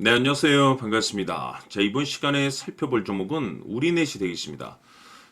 네, 안녕하세요. 반갑습니다. 자, 이번 시간에 살펴볼 종목은 우리넷이 되겠습니다.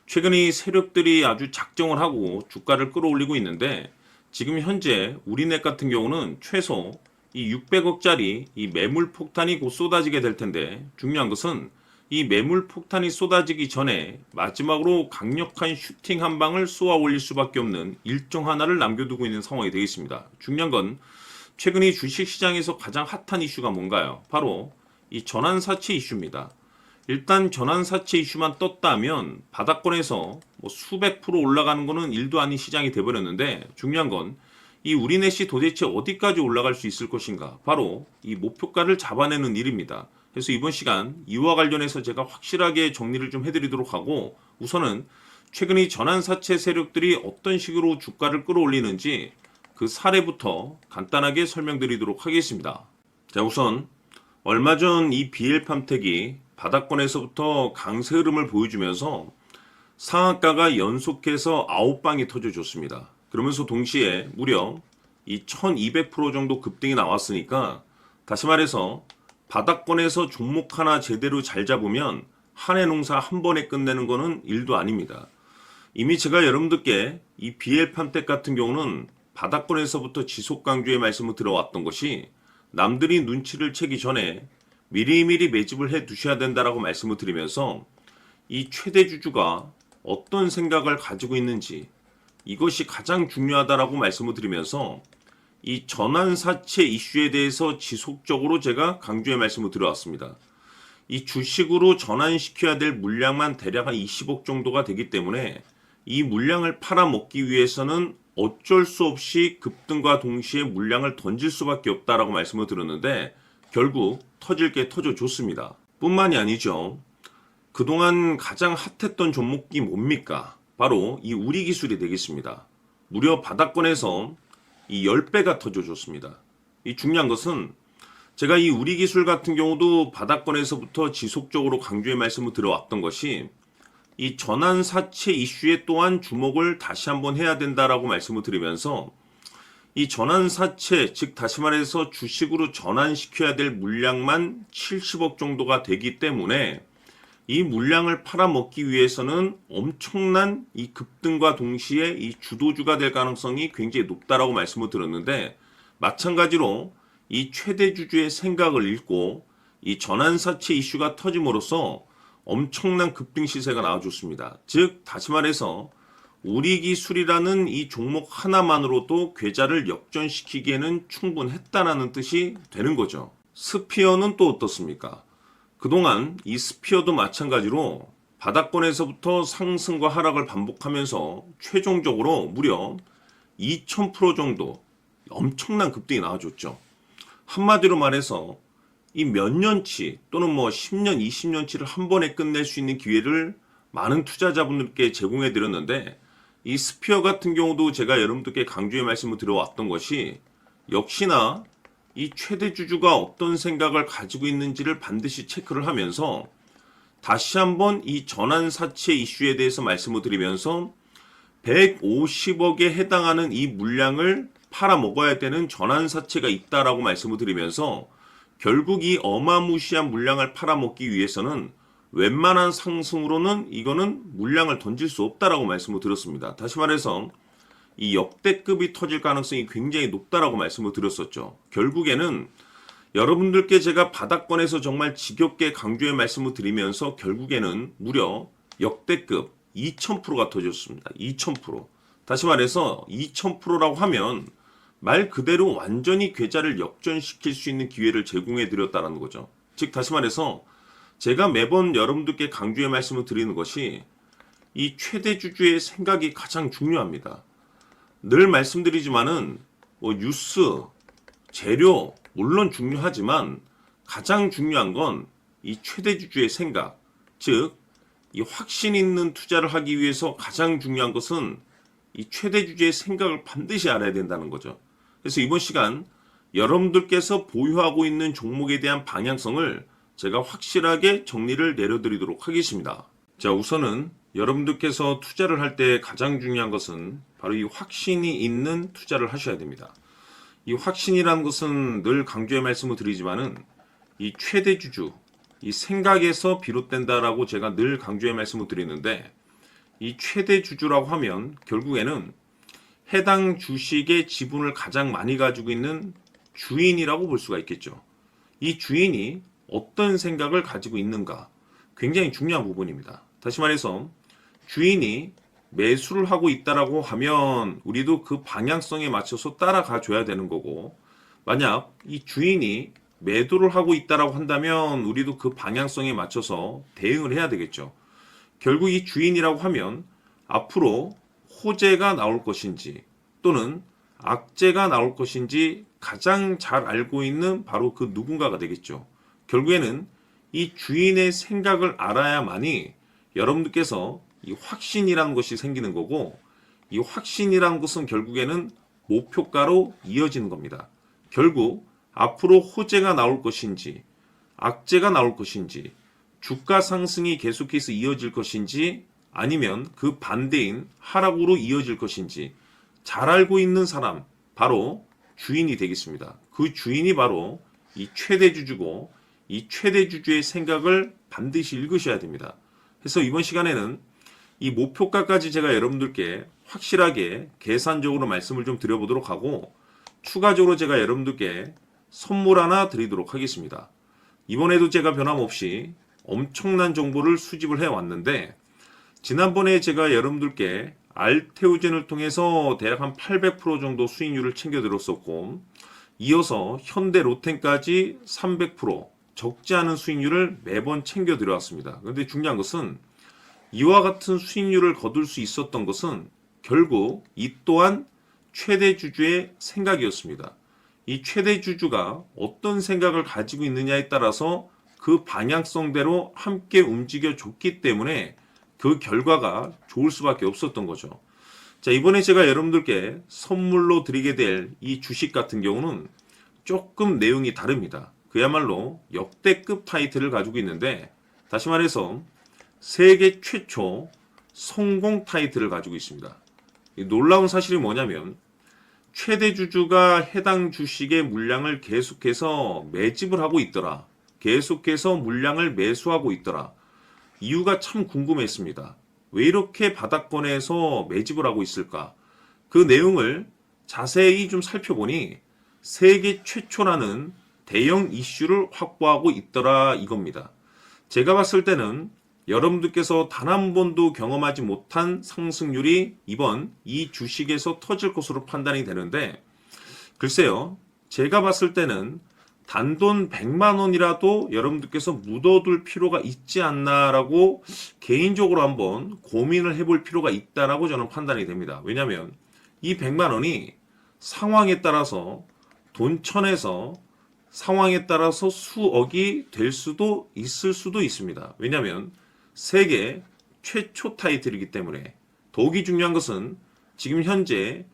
최근 이 세력들이 아주 작정을 하고 주가를 끌어올리고 있는데 지금 현재 우리넷 같은 경우는 최소 이 600억짜리 이 매물 폭탄이 곧 쏟아지게 될 텐데 중요한 것은 이 매물 폭탄이 쏟아지기 전에 마지막으로 강력한 슈팅 한 방을 쏘아 올릴 수밖에 없는 일정 하나를 남겨두고 있는 상황이 되겠습니다. 중요한 건 최근 이 주식시장에서 가장 핫한 이슈가 뭔가요? 바로 이 전환사채 이슈입니다. 일단 전환사채 이슈만 떴다면 바닥권에서 뭐 수백 프로 올라가는 거는 일도 아닌 시장이 돼버렸는데 중요한 건 이 우리넷이 도대체 어디까지 올라갈 수 있을 것인가? 바로 이 목표가를 잡아내는 일입니다. 그래서 이번 시간 이와 관련해서 제가 확실하게 정리를 좀 해드리도록 하고 우선은 최근 이 전환사채 세력들이 어떤 식으로 주가를 끌어올리는지 그 사례부터 간단하게 설명드리도록 하겠습니다. 자, 우선 얼마 전 이 BL팜텍이 바닥권에서부터 강세 흐름을 보여주면서 상한가가 연속해서 9방이 터져줬습니다. 그러면서 동시에 무려 이 1200% 정도 급등이 나왔으니까 다시 말해서 바닥권에서 종목 하나 제대로 잘 잡으면 한 해 농사 한 번에 끝내는 거는 일도 아닙니다. 이미 제가 여러분들께 이 BL팜텍 같은 경우는 바닥권에서부터 지속 강조의 말씀을 들어왔던 것이 남들이 눈치를 채기 전에 미리미리 매집을 해 두셔야 된다라고 말씀을 드리면서 이 최대 주주가 어떤 생각을 가지고 있는지 이것이 가장 중요하다라고 말씀을 드리면서 이 전환사채 이슈에 대해서 지속적으로 제가 강조의 말씀을 드려왔습니다. 이 주식으로 전환시켜야 될 물량만 대략 한 20억 정도가 되기 때문에 이 물량을 팔아먹기 위해서는 어쩔 수 없이 급등과 동시에 물량을 던질 수밖에 없다라고 말씀을 드렸는데 결국 터질 게 터져줬습니다. 뿐만이 아니죠. 그동안 가장 핫했던 종목이 뭡니까? 바로 이 우리기술이 되겠습니다. 무려 바닥권에서 이 10배가 터져줬습니다. 이 중요한 것은 제가 이 우리기술 같은 경우도 바닥권에서부터 지속적으로 강조의 말씀을 들어왔던 것이 이 전환사채 이슈에 또한 주목을 다시 한번 해야 된다라고 말씀을 드리면서 이 전환사채, 즉 다시 말해서 주식으로 전환시켜야 될 물량만 70억 정도가 되기 때문에 이 물량을 팔아먹기 위해서는 엄청난 이 급등과 동시에 이 주도주가 될 가능성이 굉장히 높다라고 말씀을 드렸는데 마찬가지로 이 최대 주주의 생각을 읽고 이 전환사채 이슈가 터짐으로써 엄청난 급등 시세가 나와줬습니다. 즉 다시 말해서 우리기술이라는 이 종목 하나만으로도 계좌를 역전시키기에는 충분했다라는 뜻이 되는 거죠. 스피어는 또 어떻습니까? 그동안 이 스피어도 마찬가지로 바닥권에서부터 상승과 하락을 반복하면서 최종적으로 무려 2000% 정도 엄청난 급등이 나와줬죠. 한마디로 말해서 이 몇 년치 또는 뭐 10년, 20년치를 한 번에 끝낼 수 있는 기회를 많은 투자자분들께 제공해 드렸는데 이 스피어 같은 경우도 제가 여러분들께 강조의 말씀을 드려왔던 것이 역시나 이 최대 주주가 어떤 생각을 가지고 있는지를 반드시 체크를 하면서 다시 한번 이 전환사채 이슈에 대해서 말씀을 드리면서 150억에 해당하는 이 물량을 팔아먹어야 되는 전환사채가 있다라고 말씀을 드리면서 결국 이 어마무시한 물량을 팔아먹기 위해서는 웬만한 상승으로는 이거는 물량을 던질 수 없다라고 말씀을 드렸습니다. 다시 말해서 이 역대급이 터질 가능성이 굉장히 높다라고 말씀을 드렸었죠. 결국에는 여러분들께 제가 바닥권에서 정말 지겹게 강조의 말씀을 드리면서 결국에는 무려 역대급 2000%가 터졌습니다. 2000%. 다시 말해서 2000%라고 하면 말 그대로 완전히 계좌를 역전시킬 수 있는 기회를 제공해 드렸다는 거죠. 즉 다시 말해서 제가 매번 여러분들께 강조의 말씀을 드리는 것이 이 최대 주주의 생각이 가장 중요합니다. 늘 말씀드리지만은 뭐 뉴스, 재료 물론 중요하지만 가장 중요한 건 이 최대 주주의 생각, 즉 이 확신 있는 투자를 하기 위해서 가장 중요한 것은 이 최대 주주의 생각을 반드시 알아야 된다는 거죠. 그래서 이번 시간 여러분들께서 보유하고 있는 종목에 대한 방향성을 제가 확실하게 정리를 내려드리도록 하겠습니다. 자, 우선은 여러분들께서 투자를 할 때 가장 중요한 것은 바로 이 확신이 있는 투자를 하셔야 됩니다. 이 확신이라는 것은 늘 강조의 말씀을 드리지만은 이 최대주주, 이 생각에서 비롯된다라고 제가 늘 강조의 말씀을 드리는데, 이 최대주주라고 하면 결국에는 해당 주식의 지분을 가장 많이 가지고 있는 주인이라고 볼 수가 있겠죠. 이 주인이 어떤 생각을 가지고 있는가, 굉장히 중요한 부분입니다. 다시 말해서 주인이 매수를 하고 있다라고 하면 우리도 그 방향성에 맞춰서 따라가 줘야 되는 거고, 만약 이 주인이 매도를 하고 있다라고 한다면 우리도 그 방향성에 맞춰서 대응을 해야 되겠죠. 결국 이 주인이라고 하면 앞으로 호재가 나올 것인지 또는 악재가 나올 것인지 가장 잘 알고 있는 바로 그 누군가가 되겠죠. 결국에는 이 주인의 생각을 알아야만이 여러분들께서 이 확신이라는 것이 생기는 거고, 이 확신이라는 것은 결국에는 목표가로 이어지는 겁니다. 결국 앞으로 호재가 나올 것인지 악재가 나올 것인지 주가 상승이 계속해서 이어질 것인지 아니면 그 반대인 하락으로 이어질 것인지 잘 알고 있는 사람, 바로 주인이 되겠습니다. 그 주인이 바로 이 최대주주고, 이 최대주주의 생각을 반드시 읽으셔야 됩니다. 그래서 이번 시간에는 이 목표가까지 제가 여러분들께 확실하게 계산적으로 말씀을 좀 드려보도록 하고, 추가적으로 제가 여러분들께 선물 하나 드리도록 하겠습니다. 이번에도 제가 변함없이 엄청난 정보를 수집을 해왔는데, 지난번에 제가 여러분들께 알테오젠을 통해서 대략 한 800% 정도 수익률을 챙겨드렸었고, 이어서 현대 로텐까지 300% 적지 않은 수익률을 매번 챙겨드려왔습니다. 그런데 중요한 것은 이와 같은 수익률을 거둘 수 있었던 것은 결국 이 또한 최대주주의 생각이었습니다. 이 최대주주가 어떤 생각을 가지고 있느냐에 따라서 그 방향성대로 함께 움직여 줬기 때문에 그 결과가 좋을 수밖에 없었던 거죠. 자, 이번에 제가 여러분들께 선물로 드리게 될 이 주식 같은 경우는 조금 내용이 다릅니다. 그야말로 역대급 타이틀을 가지고 있는데, 다시 말해서 세계 최초 성공 타이틀을 가지고 있습니다. 이 놀라운 사실이 뭐냐면 최대주주가 해당 주식의 물량을 계속해서 매집을 하고 있더라. 계속해서 물량을 매수하고 있더라. 이유가 참 궁금했습니다. 왜 이렇게 바닥권에서 매집을 하고 있을까? 그 내용을 자세히 좀 살펴보니 세계 최초라는 대형 이슈를 확보하고 있더라 이겁니다. 제가 봤을 때는 여러분들께서 단 한 번도 경험하지 못한 상승률이 이번 이 주식에서 터질 것으로 판단이 되는데, 글쎄요, 제가 봤을 때는 단돈 100만 원이라도 여러분들께서 묻어둘 필요가 있지 않나라고 개인적으로 한번 고민을 해볼 필요가 있다라고 저는 판단이 됩니다. 왜냐하면 이 100만 원이 상황에 따라서 돈천에서 상황에 따라서 수억이 될 수도 있을 수도 있습니다. 왜냐하면 세계 최초 타이틀이기 때문에. 더욱이 중요한 것은 지금 현재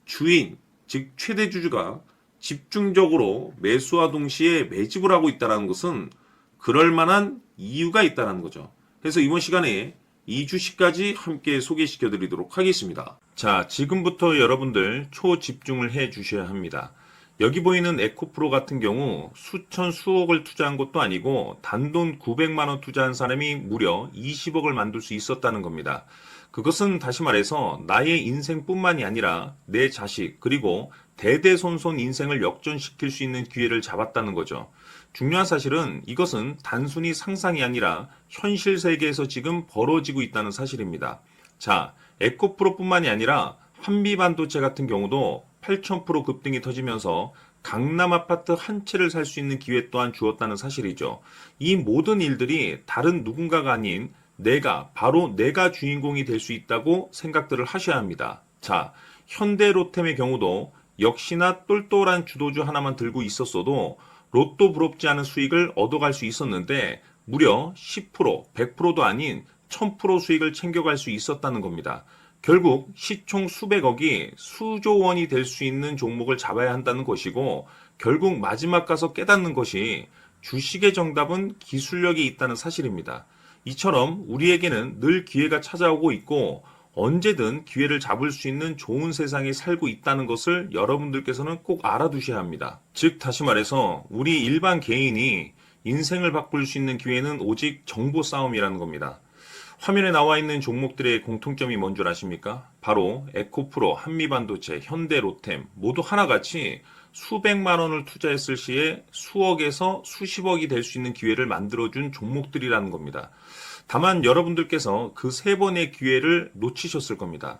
주인, 즉 최대 주주가 집중적으로 매수와 동시에 매집을 하고 있다는 것은 그럴 만한 이유가 있다는 거죠. 그래서 이번 시간에 이 주식까지 함께 소개시켜 드리도록 하겠습니다. 자, 지금부터 여러분들 초집중을 해 주셔야 합니다. 여기 보이는 에코프로 같은 경우 수천 수억을 투자한 것도 아니고 단돈 900만 원 투자한 사람이 무려 20억을 만들 수 있었다는 겁니다. 그것은 다시 말해서 나의 인생뿐만이 아니라 내 자식 그리고 대대손손 인생을 역전시킬 수 있는 기회를 잡았다는 거죠. 중요한 사실은 이것은 단순히 상상이 아니라 현실 세계에서 지금 벌어지고 있다는 사실입니다. 자, 에코프로뿐만이 아니라 한미반도체 같은 경우도 8,000% 급등이 터지면서 강남 아파트 한 채를 살 수 있는 기회 또한 주었다는 사실이죠. 이 모든 일들이 다른 누군가가 아닌 바로 내가 주인공이 될 수 있다고 생각들을 하셔야 합니다. 자, 현대로템의 경우도 역시나 똘똘한 주도주 하나만 들고 있었어도 로또 부럽지 않은 수익을 얻어갈 수 있었는데 무려 10%, 100%도 아닌 1000% 수익을 챙겨갈 수 있었다는 겁니다. 결국 시총 수백억이 수조 원이 될 수 있는 종목을 잡아야 한다는 것이고, 결국 마지막 가서 깨닫는 것이 주식의 정답은 기술력이 있다는 사실입니다. 이처럼 우리에게는 늘 기회가 찾아오고 있고 언제든 기회를 잡을 수 있는 좋은 세상에 살고 있다는 것을 여러분들께서는 꼭 알아두셔야 합니다. 즉 다시 말해서 우리 일반 개인이 인생을 바꿀 수 있는 기회는 오직 정보 싸움이라는 겁니다. 화면에 나와 있는 종목들의 공통점이 뭔 줄 아십니까? 바로 에코프로, 한미반도체, 현대로템 모두 하나같이 수백만 원을 투자했을 시에 수억에서 수십억이 될 수 있는 기회를 만들어준 종목들이라는 겁니다. 다만 여러분들께서 그 세 번의 기회를 놓치셨을 겁니다.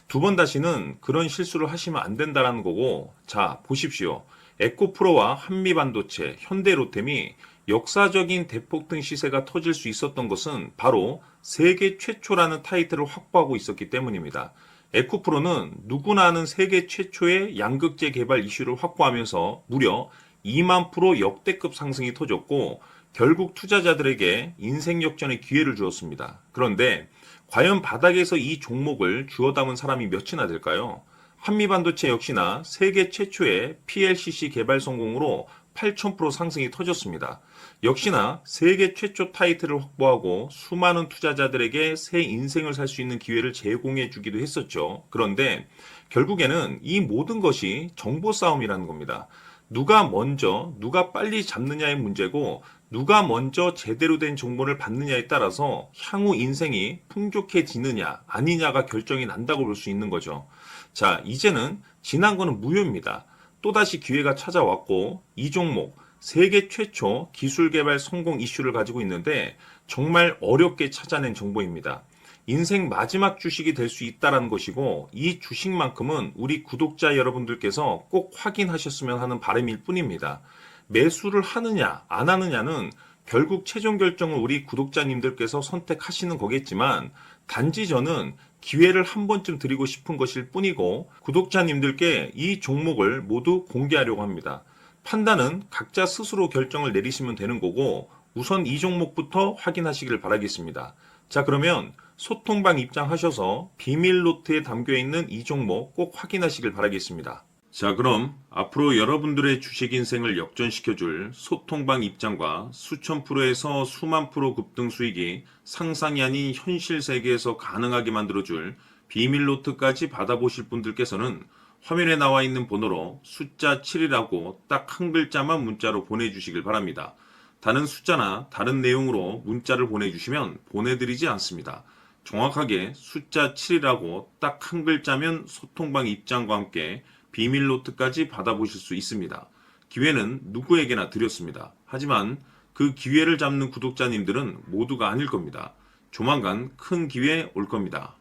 두 번 다시는 그런 실수를 하시면 안 된다는 거고, 자, 보십시오. 에코프로와 한미반도체, 현대로템이 역사적인 대폭등 시세가 터질 수 있었던 것은 바로 세계 최초라는 타이틀을 확보하고 있었기 때문입니다. 에코프로는 누구나 아는 세계 최초의 양극재 개발 이슈를 확보하면서 무려 2만 프로 역대급 상승이 터졌고 결국 투자자들에게 인생 역전의 기회를 주었습니다. 그런데 과연 바닥에서 이 종목을 주워 담은 사람이 몇이나 될까요? 한미반도체 역시나 세계 최초의 PLCC 개발 성공으로 8,000% 상승이 터졌습니다. 역시나 세계 최초 타이틀을 확보하고 수많은 투자자들에게 새 인생을 살 수 있는 기회를 제공해 주기도 했었죠. 그런데 결국에는 이 모든 것이 정보 싸움이라는 겁니다. 누가 먼저, 누가 빨리 잡느냐의 문제고 누가 먼저 제대로 된 정보를 받느냐에 따라서 향후 인생이 풍족해지느냐 아니냐가 결정이 난다고 볼 수 있는 거죠. 자, 이제는 지난 거는 무효입니다. 또다시 기회가 찾아왔고 이 종목 세계 최초 기술 개발 성공 이슈를 가지고 있는데 정말 어렵게 찾아낸 정보입니다. 인생 마지막 주식이 될 수 있다는 것이고 이 주식만큼은 우리 구독자 여러분들께서 꼭 확인하셨으면 하는 바람일 뿐입니다. 매수를 하느냐 안 하느냐는 결국 최종 결정을 우리 구독자님들께서 선택하시는 거겠지만 단지 저는 기회를 한 번쯤 드리고 싶은 것일 뿐이고 구독자님들께 이 종목을 모두 공개하려고 합니다. 판단은 각자 스스로 결정을 내리시면 되는 거고 우선 이 종목부터 확인하시길 바라겠습니다. 자, 그러면 소통방 입장하셔서 비밀 노트에 담겨있는 이 종목 꼭 확인하시길 바라겠습니다. 자, 그럼 앞으로 여러분들의 주식 인생을 역전시켜줄 소통방 입장과 수천 프로에서 수만 프로 급등 수익이 상상이 아닌 현실 세계에서 가능하게 만들어줄 비밀 노트까지 받아보실 분들께서는 화면에 나와 있는 번호로 숫자 7이라고 딱 한 글자만 문자로 보내주시길 바랍니다. 다른 숫자나 다른 내용으로 문자를 보내주시면 보내드리지 않습니다. 정확하게 숫자 7이라고 딱 한 글자면 소통방 입장과 함께 비밀 노트까지 받아보실 수 있습니다. 기회는 누구에게나 드렸습니다. 하지만 그 기회를 잡는 구독자님들은 모두가 아닐 겁니다. 조만간 큰 기회 올 겁니다.